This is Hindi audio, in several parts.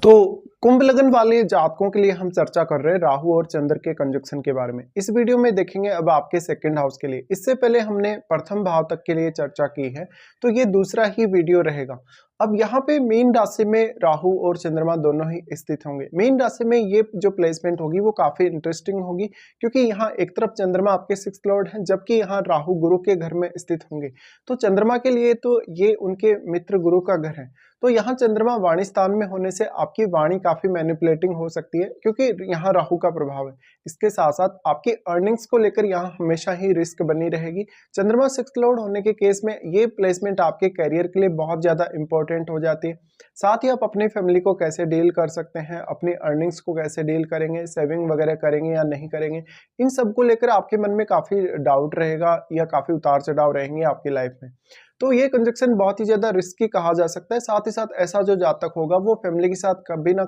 तो कुंभ लगन वाले जातकों के लिए हम चर्चा कर रहे हैं राहु और चंद्र के कंजक्शन के बारे में। इस वीडियो में देखेंगे अब आपके सेकंड हाउस के लिए। इससे पहले हमने प्रथम भाव तक के लिए चर्चा की है, तो ये दूसरा ही वीडियो रहेगा। अब यहाँ पे मीन राशि में राहु और चंद्रमा दोनों ही स्थित होंगे। मीन राशि में ये जो प्लेसमेंट होगी वो काफी इंटरेस्टिंग होगी, क्योंकि यहाँ एक तरफ चंद्रमा आपके सिक्स्थ लॉर्ड हैं, जबकि यहाँ राहु गुरु के घर में स्थित होंगे। तो चंद्रमा के लिए तो ये उनके मित्र गुरु का घर है। तो यहाँ चंद्रमा वाणी स्थान में होने से आपकी वाणी काफी मैनिपुलेटिंग हो सकती है, क्योंकि यहाँ राहु का प्रभाव है। इसके साथ साथ आपकी अर्निंग्स को लेकर यहाँ हमेशा ही रिस्क बनी रहेगी। चंद्रमा सिक्स्थ लॉर्ड होने के केस में ये प्लेसमेंट आपके करियर के लिए बहुत ज्यादा इंपॉर्टेंट हो जाती है। साथ ही आप अपनी फैमिली को कैसे डील कर सकते हैं, अपनी अर्निंग्स को कैसे डील करेंगे, सेविंग वगैरह करेंगे या नहीं करेंगे, इन सब को लेकर आपके मन में काफी डाउट रहेगा या काफी उतार चढ़ाव रहेंगे आपकी लाइफ में। तो ये कंजक्शन बहुत ही ज्यादा रिस्की कहा जा सकता है। साथ ही साथ ऐसा जो जातक होगा वो फैमिली के साथ कभी ना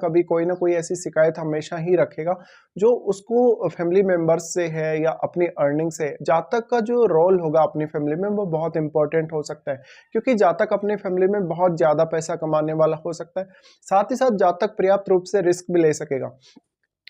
कोई ऐसी शिकायत हमेशा ही रखेगा जो उसको फैमिली मेंबर्स से है या अपनी अर्निंग से। जातक का जो रोल होगा अपनी फैमिली में वो बहुत इंपॉर्टेंट हो सकता है, क्योंकि जातक अपनी फैमिली में बहुत ज्यादा पैसा कमाने वाला हो सकता है। साथ ही साथ जातक पर्याप्त रूप से रिस्क भी ले सकेगा।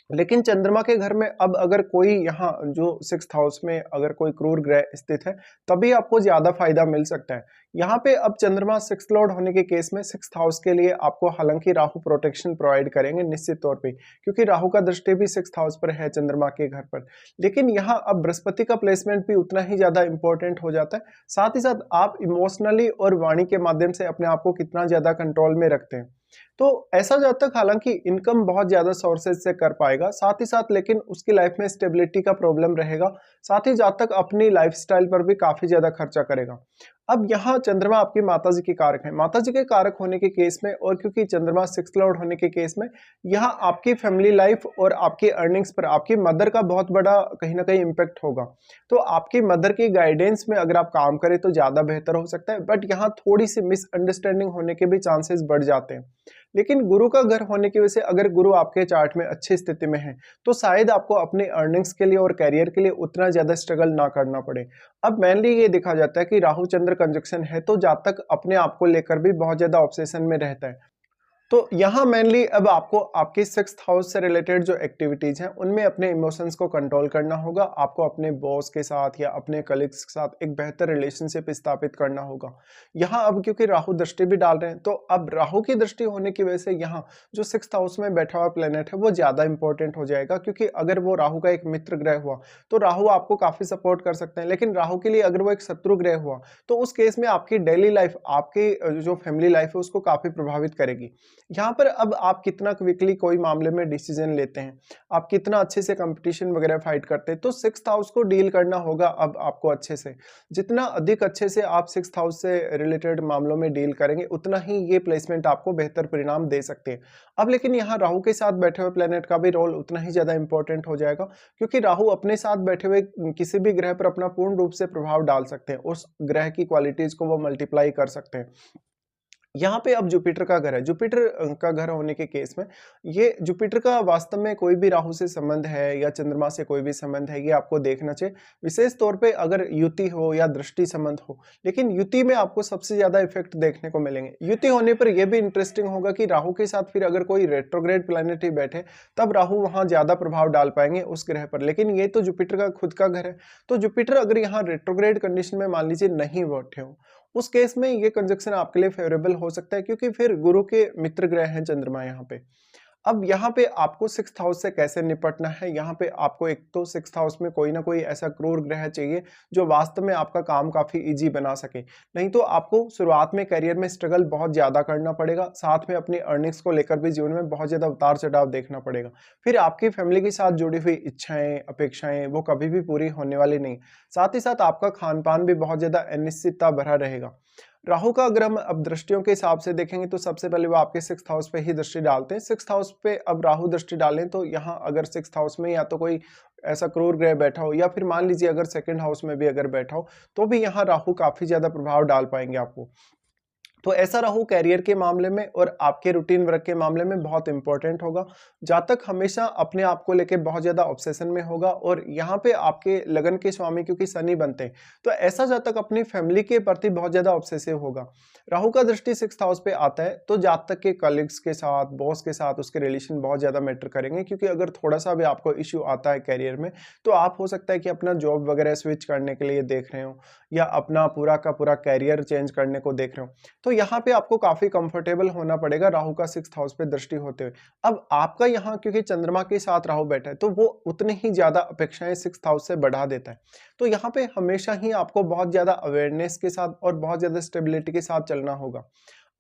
लेकिन चंद्रमा के घर में अब अगर कोई यहाँ जो सिक्स्थ हाउस में अगर कोई क्रूर ग्रह स्थित है, तभी आपको ज्यादा फायदा मिल सकता है। यहाँ पे अब चंद्रमा सिक्स्थ लॉर्ड होने के केस में सिक्स्थ हाउस के लिए आपको हालांकि राहु प्रोटेक्शन प्रोवाइड करेंगे निश्चित तौर पे, क्योंकि राहु का दृष्टि भी सिक्स्थ हाउस पर है चंद्रमा के घर पर। लेकिन यहाँ अब बृहस्पति का प्लेसमेंट भी उतना ही ज्यादा इंपॉर्टेंट हो जाता है। साथ ही साथ आप इमोशनली और वाणी के माध्यम से अपने आप को कितना ज्यादा कंट्रोल में रखते हैं। तो ऐसा जातक हालांकि इनकम बहुत ज्यादा सोर्सेज से कर पाएगा, साथ ही साथ लेकिन उसकी लाइफ में स्टेबिलिटी का प्रॉब्लम रहेगा। साथ ही जातक अपनी लाइफस्टाइल पर भी काफी ज्यादा खर्चा करेगा। अब यहाँ चंद्रमा आपकी माताजी के कारक है। माताजी के कारक होने के केस में और क्योंकि चंद्रमा सिक्स्थ लॉर्ड होने के केस में यहाँ आपकी फैमिली लाइफ और आपकी अर्निंग्स पर आपकी मदर का बहुत बड़ा कहीं ना कहीं इम्पैक्ट होगा। तो आपकी मदर की गाइडेंस में अगर आप काम करें तो ज्यादा बेहतर हो सकता है, बट यहाँ थोड़ी सी मिसअंडरस्टैंडिंग होने के भी चांसेस बढ़ जाते हैं। लेकिन गुरु का घर होने की वजह से अगर गुरु आपके चार्ट में अच्छी स्थिति में है तो शायद आपको अपने अर्निंग्स के लिए और कैरियर के लिए उतना ज्यादा स्ट्रगल ना करना पड़े। अब मेनली ये देखा जाता है कि राहु चंद्र कंजक्शन है तो जातक अपने आप को लेकर भी बहुत ज्यादा ऑब्सेशन में रहता है। तो यहाँ मेनली अब आपको आपके सिक्स्थ हाउस से रिलेटेड जो एक्टिविटीज हैं उनमें अपने इमोशंस को कंट्रोल करना होगा। आपको अपने बॉस के साथ या अपने कलीग्स के साथ एक बेहतर रिलेशनशिप स्थापित करना होगा। यहाँ अब क्योंकि राहु दृष्टि भी डाल रहे हैं, तो अब राहु की दृष्टि होने की वजह से यहाँ जो सिक्स्थ हाउस में बैठा हुआ प्लेनेट है वो ज्यादा इंपॉर्टेंट हो जाएगा, क्योंकि अगर वो राहु का एक मित्र ग्रह हुआ तो राहु आपको काफी सपोर्ट कर सकते हैं। लेकिन राहु के लिए अगर वो एक शत्रु ग्रह हुआ तो उस केस में आपकी डेली लाइफ, आपकी जो फैमिली लाइफ है उसको काफी प्रभावित करेगी। यहाँ पर अब आप कितना क्विकली कोई मामले में डिसीजन लेते हैं, आप कितना अच्छे से कंपटीशन वगैरह फाइट करते हैं, तो सिक्स्थ हाउस को डील करना होगा अब आपको अच्छे से। जितना अधिक अच्छे से आप सिक्स्थ हाउस से रिलेटेड मामलों में डील करेंगे उतना ही ये प्लेसमेंट आपको बेहतर परिणाम दे सकते हैं। अब लेकिन यहाँ राहु के साथ बैठे हुए प्लेनेट का भी रोल उतना ही ज्यादा इंपॉर्टेंट हो जाएगा, क्योंकि राहु अपने साथ बैठे हुए किसी भी ग्रह पर अपना पूर्ण रूप से प्रभाव डाल सकते हैं, उस ग्रह की क्वालिटीज को वो मल्टीप्लाई कर सकते हैं। यहाँ पे अब जुपिटर का घर है। जुपिटर का घर होने के केस में ये जुपिटर का वास्तव में कोई भी राहु से संबंध है या चंद्रमा से कोई भी संबंध है, ये आपको देखना चाहिए। विशेष तौर पे अगर युति हो या दृष्टि संबंध हो, लेकिन युति में आपको सबसे ज्यादा इफेक्ट देखने को मिलेंगे। युति होने पर यह भी इंटरेस्टिंग होगा कि राहु के साथ फिर अगर कोई रेट्रोग्रेड प्लैनेट ही बैठे तब राहु वहां ज्यादा प्रभाव डाल पाएंगे उस ग्रह पर। लेकिन ये तो जुपिटर का खुद का घर है, तो जुपिटर अगर यहाँ रेट्रोग्रेड कंडीशन में मान लीजिए नहीं बैठे हो, उस केस में ये कंजक्शन आपके लिए फेवरेबल हो सकता है, क्योंकि फिर गुरु के मित्र ग्रह हैं चंद्रमा यहाँ पे। अब यहाँ पे आपको सिक्स्थ हाउस से कैसे निपटना है, यहाँ पे आपको एक तो सिक्स्थ हाउस में कोई ना कोई ऐसा क्रूर ग्रह चाहिए जो वास्तव में आपका काम काफी इजी बना सके। नहीं तो आपको शुरुआत में करियर में स्ट्रगल बहुत ज्यादा करना पड़ेगा, साथ में अपनी अर्निंग्स को लेकर भी जीवन में बहुत ज्यादा उतार चढ़ाव देखना पड़ेगा। फिर आपकी फैमिली के साथ जुड़ी हुई इच्छाएं अपेक्षाएं वो कभी भी पूरी होने वाली नहीं। साथ ही साथ आपका खान पान भी बहुत ज्यादा अनिश्चितता भरा रहेगा। राहु का अगर हम अब दृष्टियों के हिसाब से देखेंगे तो सबसे पहले वो आपके सिक्स्थ हाउस पे ही दृष्टि डालते हैं। सिक्स्थ हाउस पे अब राहु दृष्टि डालें तो यहाँ अगर सिक्स्थ हाउस में या तो कोई ऐसा क्रूर ग्रह बैठा हो या फिर मान लीजिए अगर सेकंड हाउस में भी अगर बैठा हो तो भी यहाँ राहु काफी ज्यादा प्रभाव डाल पाएंगे आपको। तो ऐसा राहु करियर के मामले में और आपके रूटीन वर्क के मामले में बहुत इंपॉर्टेंट होगा। जातक हमेशा अपने आप को लेके बहुत ज़्यादा ऑब्सेशन में होगा और यहाँ पे आपके लगन के स्वामी क्योंकि शनि बनते हैं, तो ऐसा जातक अपनी फैमिली के प्रति बहुत ज़्यादा ऑब्सेसिव होगा। राहु का दृष्टि 6th हाउस पे आता है, तो जातक के कलीग्स के साथ, बॉस के साथ उसके रिलेशन बहुत ज़्यादा मैटर करेंगे, क्योंकि अगर थोड़ा-सा भी आपको इश्यू आता है करियर में, तो आप हो सकता है कि अपना जॉब वगैरह स्विच करने के लिए देख रहे हो या अपना पूरा का पूरा करियर चेंज करने को देख रहे हो। तो यहाँ पे आपको काफ़ी कंफर्टेबल होना पड़ेगा राहु का 6th हाउस पे दृष्टि होते हुए। अब आपका यहाँ क्योंकि चंद्रमा के साथ राहु बैठा है, तो वो उतनी ही ज़्यादा अपेक्षाएँ 6th हाउस से बढ़ा देता है। तो यहाँ पे हमेशा ही आपको बहुत ज़्यादा अवेयरनेस के साथ और बहुत ज़्यादा स्टेबिलिटी के साथ चलना होगा।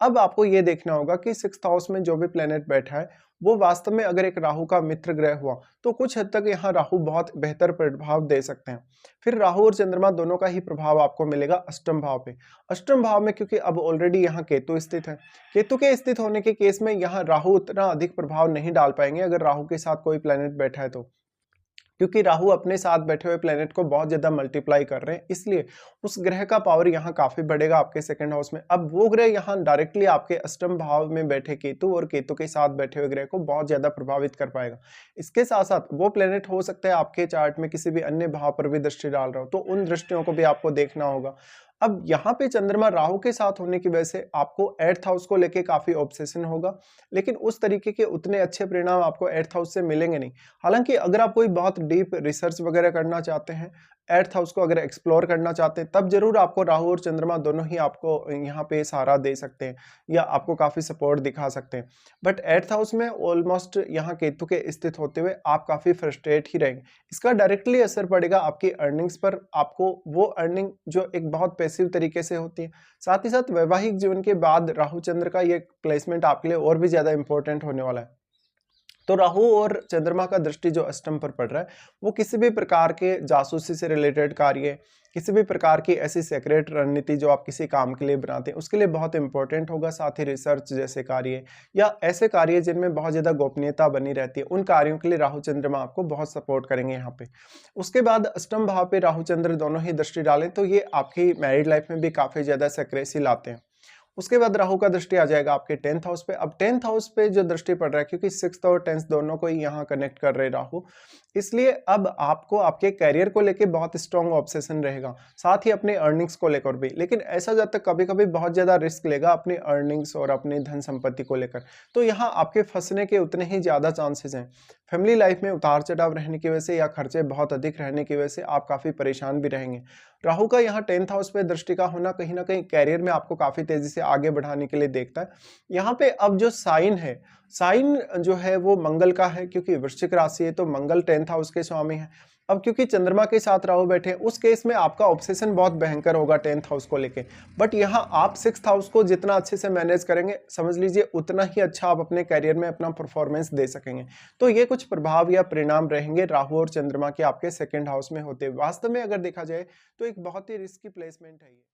अब आपको ये देखना होगा कि 6th हाउस में जो भी प्लैनेट बैठा है, वो वास्तव में अगर एक राहु का मित्र ग्रह हुआ, तो कुछ हद तक यहाँ राहु बहुत बेहतर प्रभाव दे सकते हैं। फिर राहु और चंद्रमा दोनों का ही प्रभाव आपको मिलेगा अष्टम भाव पे। अष्टम भाव में क्योंकि अब ऑलरेडी यहाँ केतु स्थित है। केतु के स्थित होने के केस में यहाँ राहु उतना अधिक प्रभाव नहीं डाल पाएंगे अगर राहु के साथ कोई प्लैनेट बैठा है तो। क्योंकि राहु अपने साथ बैठे हुए प्लेनेट को बहुत ज़्यादा मल्टीप्लाई कर रहे हैं, इसलिए उस ग्रह का पावर यहाँ काफ़ी बढ़ेगा आपके 2nd हाउस में। अब वो ग्रह यहाँ डायरेक्टली आपके अष्टम भाव में बैठे केतु और केतु के साथ बैठे हुए ग्रह को बहुत ज़्यादा प्रभावित कर पाएगा। इसके साथ-साथ वो प्लेनेट हो सकता है आपके चार्ट में किसी भी अन्य भाव पर भी दृष्टि डाल रहा हो, तो उन दृष्टियों को भी आपको देखना होगा। अब यहाँ पे चंद्रमा राहु के साथ होने की वजह से आपको 8th हाउस को लेके काफ़ी ऑब्सेशन होगा, लेकिन उस तरीके के उतने अच्छे परिणाम आपको 8th हाउस से मिलेंगे नहीं। हालाँकि अगर आप कोई बहुत डीप रिसर्च वगैरह करना चाहते हैं, 8th हाउस को अगर एक्सप्लोर करना चाहते हैं, तब ज़रूर आपको राहु और चंद्रमा दोनों ही आपको यहाँ पे सहारा दे सकते हैं या आपको काफ़ी सपोर्ट दिखा सकते हैं। बट 8th हाउस में ऑलमोस्ट यहाँ केतु के स्थित होते हुए आप काफ़ी फ्रस्ट्रेट ही रहेंगे। इसका डायरेक्टली असर पड़ेगा आपकी अर्निंग्स पर, आपको वो अर्निंग जो एक बहुत पैसिव तरीके से होती है। साथ ही साथ वैवाहिक जीवन के बाद राहु चंद्र का ये प्लेसमेंट आपके लिए और भी ज़्यादा इंपॉर्टेंट होने वाला है। तो राहु और चंद्रमा का दृष्टि जो अष्टम पर पड़ रहा है, वो किसी भी प्रकार के जासूसी से रिलेटेड कार्य, किसी भी प्रकार की ऐसी सीक्रेट रणनीति जो आप किसी काम के लिए बनाते हैं, उसके लिए बहुत इंपॉर्टेंट होगा। साथ ही रिसर्च जैसे कार्य या ऐसे कार्य जिनमें बहुत ज़्यादा गोपनीयता बनी रहती है, उन कार्यों के लिए राहु चंद्रमा आपको बहुत सपोर्ट करेंगे यहाँ पे। उसके बाद अष्टम भाव पे राहु चंद्र दोनों ही दृष्टि डालें, तो ये आपकी मैरिड लाइफ में भी काफ़ी ज़्यादा सेक्रेसी लाते हैं। उसके बाद राहु का दृष्टि आ जाएगा आपके 10th हाउस पे। अब 10th हाउस पे जो दृष्टि पड़ रहा है, क्योंकि 6th और 10th दोनों को ही यहाँ कनेक्ट कर रहे राहु, इसलिए अब आपको आपके करियर को लेके बहुत स्ट्रॉन्ग ऑब्सेशन रहेगा, साथ ही अपने अर्निंग्स को लेकर भी। लेकिन ऐसा जब तक कभी-कभी बहुत ज़्यादा रिस्क लेगा अपनी अर्निंग्स और अपनी धन संपत्ति को लेकर, तो यहाँ आपके फंसने के उतने ही ज़्यादा चांसेस हैं। फैमिली लाइफ में उतार-चढ़ाव रहने की वजह से या खर्चे बहुत अधिक रहने की वजह से आप काफ़ी परेशान भी रहेंगे। राहु का यहाँ 10th हाउस पे दृष्टि का होना कहीं न कहीं करियर में आपको काफ़ी तेज़ी से आगे बढ़ाने के लिए देखता है। यहाँ पे अब जो साइन है, साइन जो है वो मंगल का है, क्योंकि वृश्चिक राशि है तो मंगल 10th हाउस के स्वामी हैं। अब क्योंकि चंद्रमा के साथ राहु बैठे हैं, उस केस में आपका ऑब्सेशन बहुत भयंकर होगा 10th हाउस को लेके। बट यहाँ आप 6th हाउस को जितना अच्छे से मैनेज करेंगे, समझ लीजिए उतना ही अच्छा आप अपने करियर में अपना परफॉर्मेंस दे सकेंगे। तो ये कुछ प्रभाव या परिणाम रहेंगे राहु और चंद्रमा के आपके 2nd हाउस में होते हुए। वास्तव में अगर देखा जाए तो एक बहुत ही रिस्की प्लेसमेंट है ये।